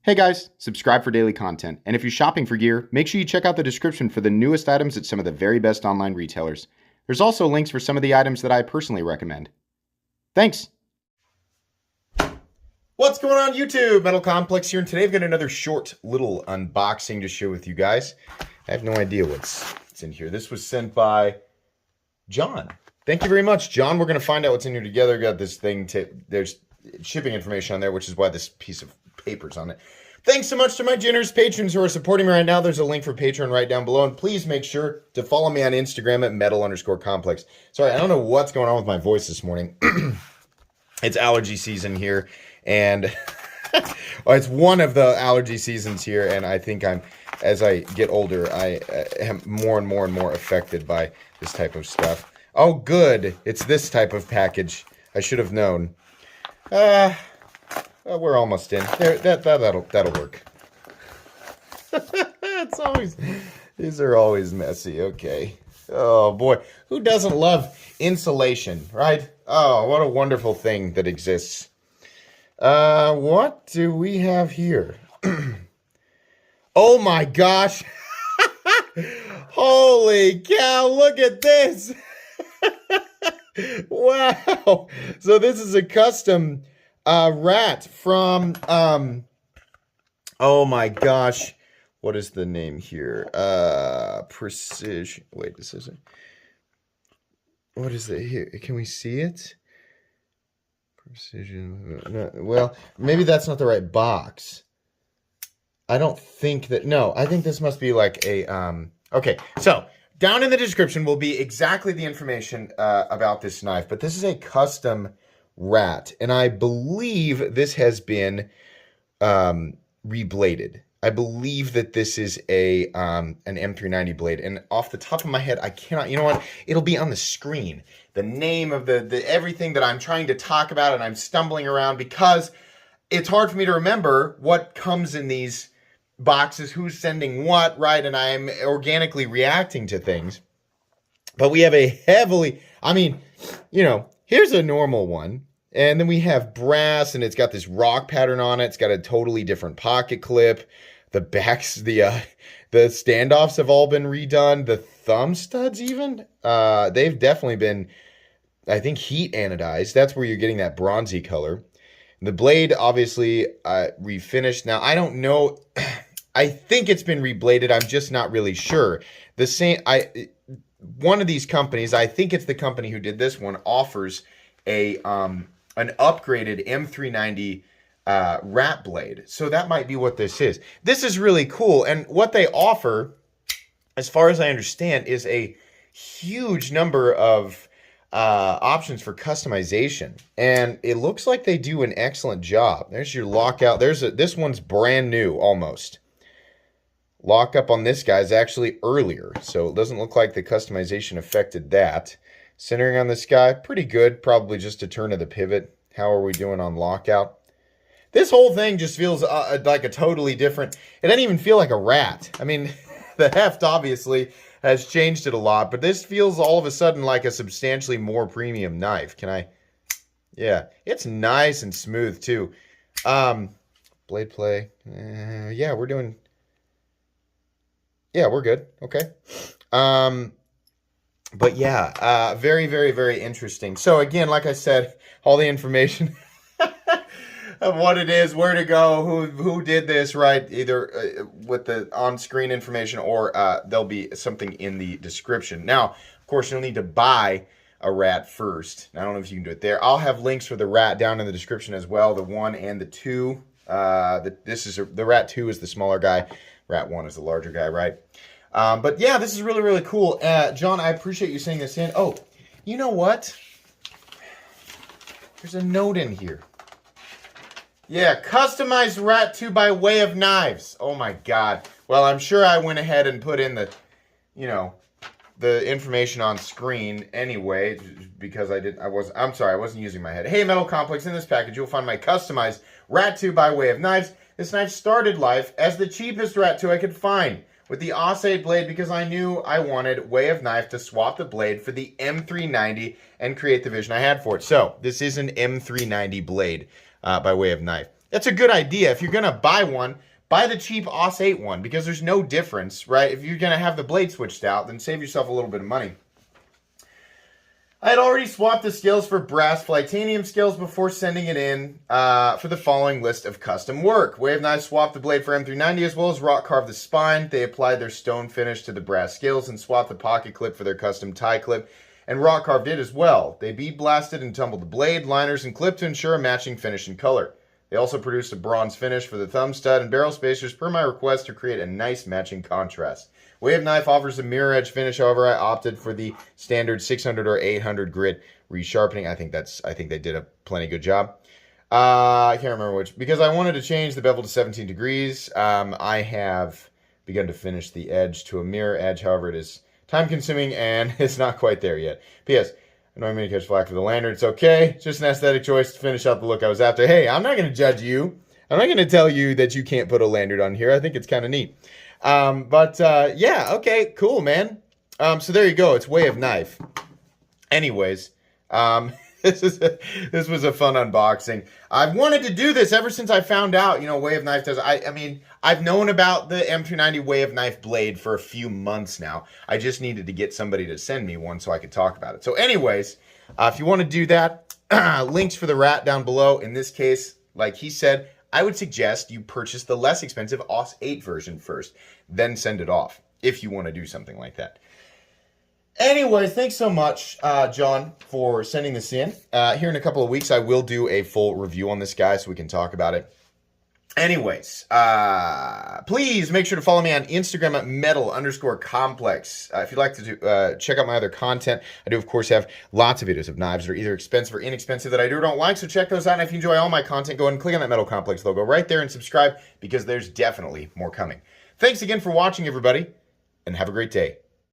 Hey guys, subscribe for daily content. And if you're shopping for gear, make sure you check out the description for the newest items at some of the very best online retailers. There's also links for some of the items that I personally recommend. Thanks! What's going on YouTube? Metal Complex here, and today I've got another short little unboxing to share with you guys. I have no idea what's in here. This was sent by John. Thank you very much, John. We're going to find out what's in here together. Got this thing, there's shipping information on there, which is why this piece of paper's on it. Thanks so much to my generous patrons who are supporting me right now. There's a link for Patreon right down below, and please make sure to follow me on Instagram at metal_complex. Sorry, I don't know what's going on with my voice this morning. It's allergy season here, and it's one of the allergy seasons here, and I think as I get older, I am more and more affected by this type of stuff. Oh, good. It's this type of package. I should have known. We're almost in. That'll work. These are always messy. Okay. Oh boy, who doesn't love insulation, right? Oh, what a wonderful thing that exists. What do we have here? Oh my gosh. Holy cow, look at this. Wow. So this is a custom rat from oh my gosh, what is the name here? Precision. Wait, this isn't. What is it here? Can we see it? Precision. No, well, maybe that's not the right box. I don't think that. No, I think this must be like a okay, so down in the description will be exactly the information about this knife, but this is a custom rat, and I believe this has been rebladed. I believe that this is a an M390 blade, and off the top of my head, I cannot. You know what? It'll be on the screen. The name of the everything that I'm trying to talk about, and I'm stumbling around because it's hard for me to remember what comes in these boxes, who's sending what, right? And I'm organically reacting to things. But we have a heavily, I mean, you know, here's a normal one. And then we have brass, and it's got this rock pattern on it. It's got a totally different pocket clip. The backs, the standoffs have all been redone. The thumb studs even, they've definitely been, I think, heat anodized. That's where you're getting that bronzy color. The blade, obviously, refinished. Now, I don't know. I think it's been rebladed. I'm just not really sure. The same, one of these companies, I think it's the company who did this one, offers a an upgraded M390 rat blade. So that might be what this is. This is really cool. And what they offer, as far as I understand, is a huge number of options for customization. And it looks like they do an excellent job. There's your lockout. This one's brand new almost. Lockup on this guy is actually earlier, so it doesn't look like the customization affected that. Centering on this guy, pretty good. Probably just a turn of the pivot. How are we doing on lockout? This whole thing just feels like a totally different. It doesn't even feel like a rat. I mean, the heft obviously has changed it a lot, but this feels all of a sudden like a substantially more premium knife. Yeah, it's nice and smooth too. Blade play. Yeah, we're doing. Yeah, we're good. Okay. But yeah, very interesting. So again, like I said, all the information of what it is, where to go, who did this, right? Either with the on-screen information, or there'll be something in the description. Now, of course, you'll need to buy a rat first. I don't know if you can do it there. I'll have links for the rat down in the description as well, the 1 and the 2. The rat 2 is the smaller guy. Rat 1 is the larger guy, right? But yeah, this is really cool. John, I appreciate you sending this in. Oh, you know what? There's a note in here. Yeah, customized rat 2 by way of knives. Oh my God. Well, I'm sure I went ahead and put in the, you know, the information on screen anyway, because I'm sorry, I wasn't using my head. Hey, Metal Complex, in this package, you'll find my customized rat 2 by way of knives. This knife started life as the cheapest rat 2 I could find, with the Osade blade, because I knew I wanted way of knife to swap the blade for the M390 and create the vision I had for it. So this is an M390 blade by way of knife. That's a good idea. If you're going to buy one, buy the cheap OS 8 one because there's no difference, right? If you're going to have the blade switched out, then save yourself a little bit of money. I had already swapped the scales for brass titanium scales before sending it in for the following list of custom work. Wave Knife swapped the blade for M390 as well as rock carved the spine. They applied their stone finish to the brass scales and swapped the pocket clip for their custom tie clip and rock carved it as well. They bead blasted and tumbled the blade, liners, and clip to ensure a matching finish and color. They also produced a bronze finish for the thumb stud and barrel spacers per my request to create a nice matching contrast. Wave Knife offers a mirror edge finish, however, I opted for the standard 600 or 800 grit resharpening. I think they did a plenty good job. I can't remember which, because I wanted to change the bevel to 17 degrees. I have begun to finish the edge to a mirror edge, however, it is time consuming and it's not quite there yet. P.S. I know I'm going to catch flack for the lanyard. It's okay. It's just an aesthetic choice to finish out the look I was after. Hey, I'm not going to judge you. I'm not going to tell you that you can't put a lanyard on here. I think it's kind of neat. Yeah, okay, cool, man. So there you go. It's Way of Knife. Anyways, this was a fun unboxing. I've wanted to do this ever since I found out, Way of Knife does. I mean, I've known about the M390 Way of Knife blade for a few months now. I just needed to get somebody to send me one so I could talk about it. So anyways, if you want to do that, links for the rat down below. In this case, like he said, I would suggest you purchase the less expensive OS 8 version first, then send it off, if you want to do something like that. Anyway, thanks so much, John, for sending this in. Here in a couple of weeks, I will do a full review on this guy so we can talk about it. Anyways, please make sure to follow me on Instagram at metal_complex. If you'd like to check out my other content, I do, of course, have lots of videos of knives that are either expensive or inexpensive that I do or don't like, so check those out. And if you enjoy all my content, go ahead and click on that Metal Complex logo right there and subscribe because there's definitely more coming. Thanks again for watching, everybody, and have a great day.